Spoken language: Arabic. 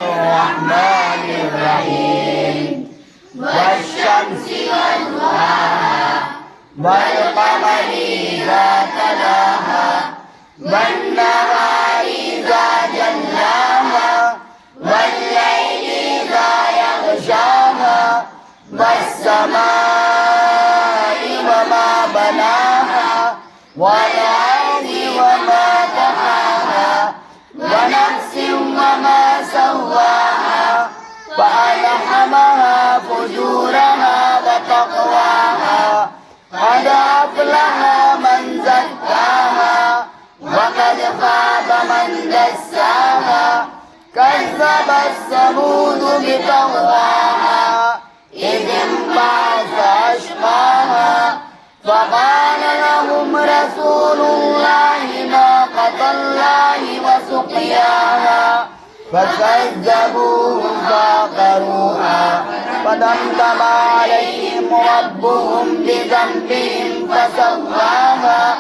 الرحمن الرحيم والشمس وضحاها والقمر إذا تلاها والنهار إذا جلاها والليل إذا يغشاها والسماء وما بناها والأرض وما طحاها ونفس وما سواها فألهمها فجورها وتقواها قد أفلح من زكاها وقد خاب من دساها كذبت ثمود بطغواها إذ انبعث أشقاها فقال لهم رسول الله ناقة الله وسقياها فكذبوه فعقروها فدمدم عليهم ربهم بذنبهم فسواها